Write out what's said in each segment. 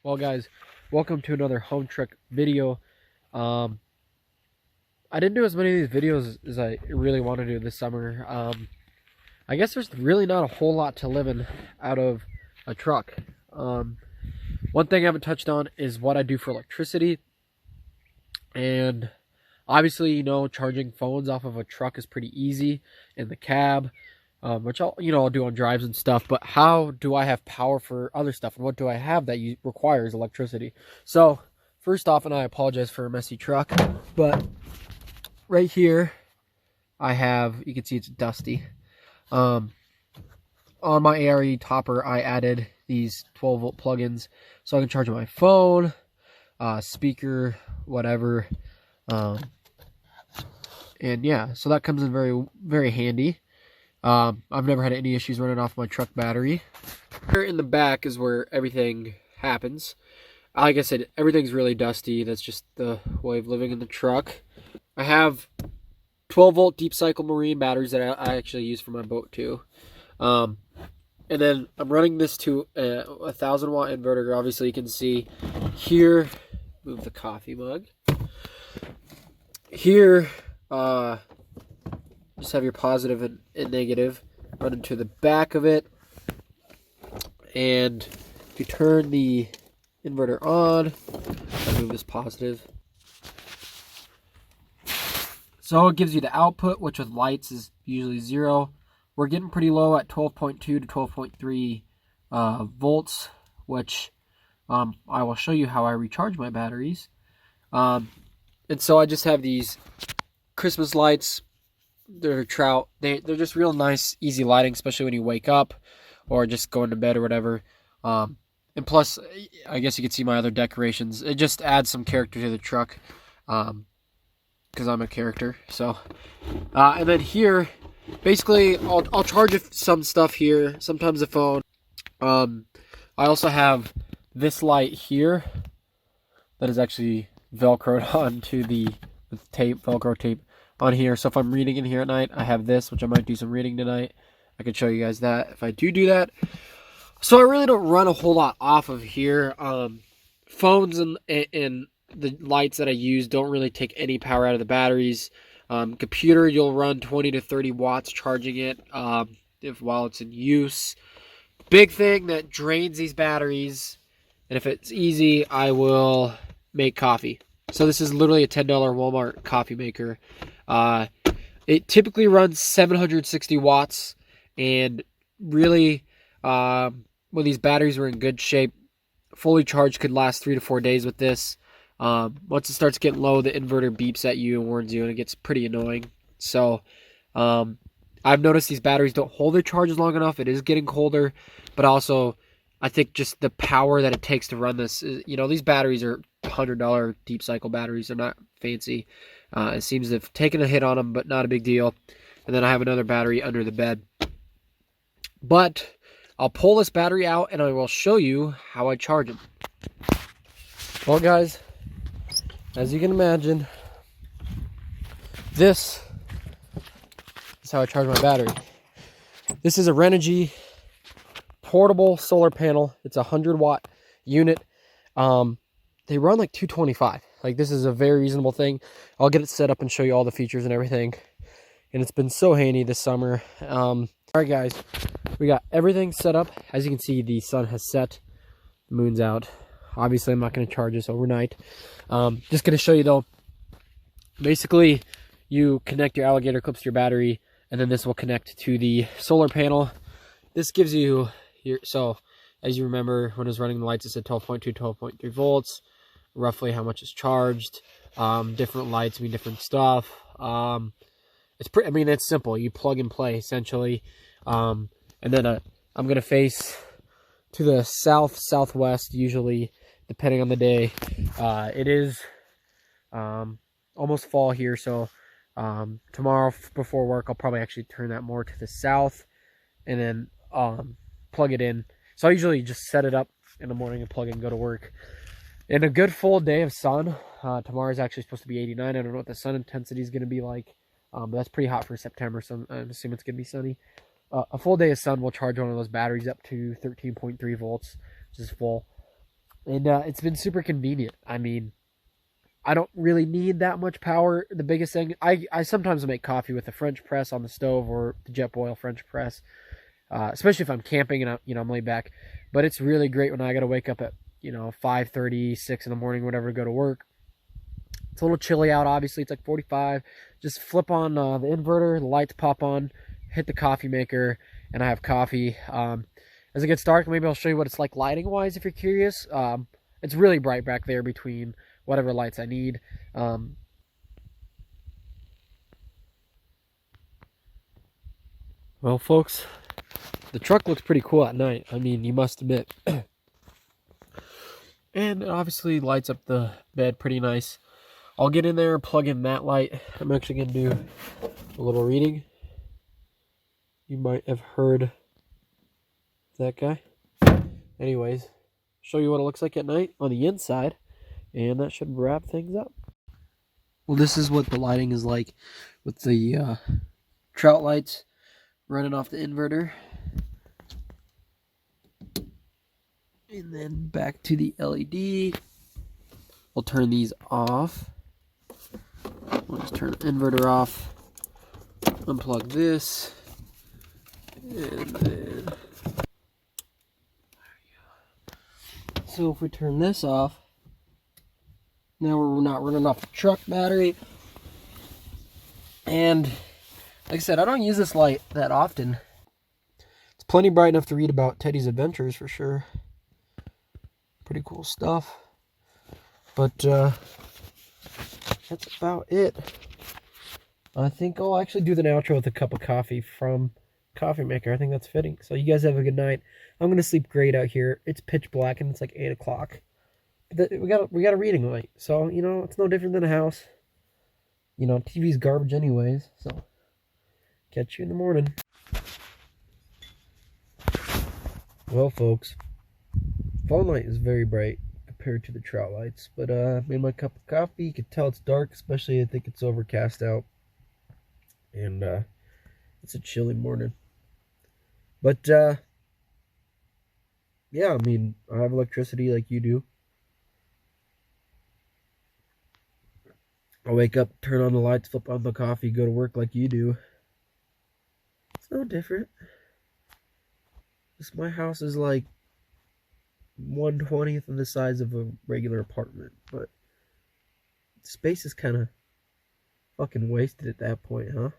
Well, guys, welcome to another Hometruck video. Um, I didn't do as many of these videos as I really want to do this summer. I guess there's really not a whole lot to living out of a truck. One thing I haven't touched on is what I do for electricity. And obviously, charging phones off of a truck is pretty easy in the cab, which I'll do on drives and stuff. But how do I have power for other stuff, and what do I have that requires electricity? So first off, and I apologize for a messy truck, but right here I have, you can see it's dusty. On my ARE topper, I added these 12-volt plugins so I can charge my phone, speaker, whatever. And yeah, so that comes in very, very handy. I've never had any issues running off my truck battery. Here in the back is where everything happens. Like I said, everything's really dusty. That's just the way of living in the truck. I have 12-volt deep cycle marine batteries that I actually use for my boat too. And then I'm running this to a 1,000-watt inverter. Obviously, you can see here. Move the coffee mug. Here, just have your positive and negative running to the back of it. And if you turn the inverter on, I'll move this positive. So it gives you the output, which with lights is usually 0. We're getting pretty low at 12.2 to 12.3 volts, which I will show you how I recharge my batteries. And so I just have these Christmas lights. They're trout. They're just real nice, easy lighting, especially when you wake up or just going to bed or whatever. And plus, I guess you can see my other decorations. It just adds some character to the truck, because I'm a character. So, and then here, basically, I'll charge some stuff here. Sometimes the phone. I also have this light here that is actually Velcroed onto the tape, Velcro tape on here. So if I'm reading in here at night, I have this, which I might do some reading tonight. I could show you guys that if I do that. So I really don't run a whole lot off of here. Phones and the lights that I use don't really take any power out of the batteries. Computer, you'll run 20 to 30 watts charging it while it's in use. Big thing that drains these batteries, and if it's easy, I will make coffee. So this is literally a $10 Walmart coffee maker. It typically runs 760 watts, and really, when these batteries were in good shape, fully charged could last 3 to 4 days with this. Once it starts getting low, the inverter beeps at you and warns you, and it gets pretty annoying. So, I've noticed these batteries don't hold their charges long enough. It is getting colder, but also, I think just the power that it takes to run this, these batteries are $100 deep cycle batteries. They're not fancy. It seems to have taken a hit on them, but not a big deal. And then I have another battery under the bed. But I'll pull this battery out and I will show you how I charge them. Well, guys, as you can imagine, this is how I charge my battery. This is a Renogy portable solar panel. It's a 100-watt unit. They run like 225. Like, this is a very reasonable thing. I'll get it set up and show you all the features and everything. And it's been so handy this summer. All right, guys, we got everything set up. As you can see, the sun has set, the moon's out. Obviously, I'm not going to charge this overnight. Just going to show you, though. Basically, you connect your alligator clips to your battery, and then this will connect to the solar panel. This gives you so as you remember, when I was running the lights, it said 12.2, 12.3 volts, roughly how much is charged. Different lights mean different stuff. It's simple. You plug and play, essentially. And then I'm going to face to the southwest, usually, depending on the day. It is almost fall here, so tomorrow before work, I'll probably actually turn that more to the south and then plug it in. So I usually just set it up in the morning and plug it and go to work. And a good full day of sun. Tomorrow is actually supposed to be 89. I don't know what the sun intensity is going to be like. But that's pretty hot for September, so I'm assuming it's going to be sunny. A full day of sun will charge one of those batteries up to 13.3 volts, which is full. And it's been super convenient. I mean, I don't really need that much power. The biggest thing, I sometimes make coffee with a French press on the stove or the Jetboil French press, especially if I'm camping and I'm laid back. But it's really great when I got to wake up at 5:30, 6 in the morning, whatever, to go to work. It's a little chilly out, obviously. It's like 45. Just flip on the inverter, the lights pop on, hit the coffee maker, and I have coffee. As it gets dark, maybe I'll show you what it's like lighting-wise if you're curious. It's really bright back there between whatever lights I need. Well, folks, the truck looks pretty cool at night. I mean, you must admit. And it obviously lights up the bed pretty nice. I'll get in there, plug in that light. I'm actually going to do a little reading. You might have heard that guy. Anyways, show you what it looks like at night on the inside, and that should wrap things up. Well, this is what the lighting is like with the trout lights running off the inverter. And then back to the LED. We'll turn these off. We'll just turn the inverter off. Unplug this. And then... So if we turn this off, now we're not running off the truck battery. And like I said, I don't use this light that often. It's plenty bright enough to read about Teddy's adventures for sure. Pretty cool stuff. But that's about it. I think I'll actually do the outro with a cup of coffee from Coffee Maker. I think that's fitting. So you guys have a good night. I'm gonna sleep great out here. It's pitch black and it's like 8 o'clock. We got a reading light, so it's no different than a house. TV's garbage anyways. So catch you in the morning. Well, folks, fall light is very bright compared to the trout lights, but made my cup of coffee. You can tell it's dark, especially I think it's overcast out, and it's a chilly morning. But yeah, I mean, I have electricity like you do. I'll wake up, turn on the lights, flip on the coffee, go to work like you do. It's no different. My house is like 1/20th of the size of a regular apartment, but space is kind of fucking wasted at that point, huh?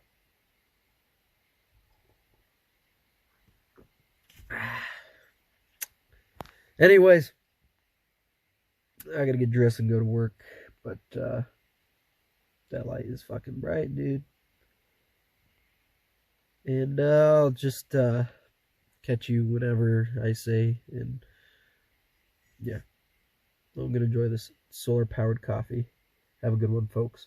Anyways, I gotta get dressed and go to work, but that light is fucking bright, dude. And I'll just catch you whenever I say, and yeah, I'm gonna enjoy this solar powered coffee. Have a good one, folks.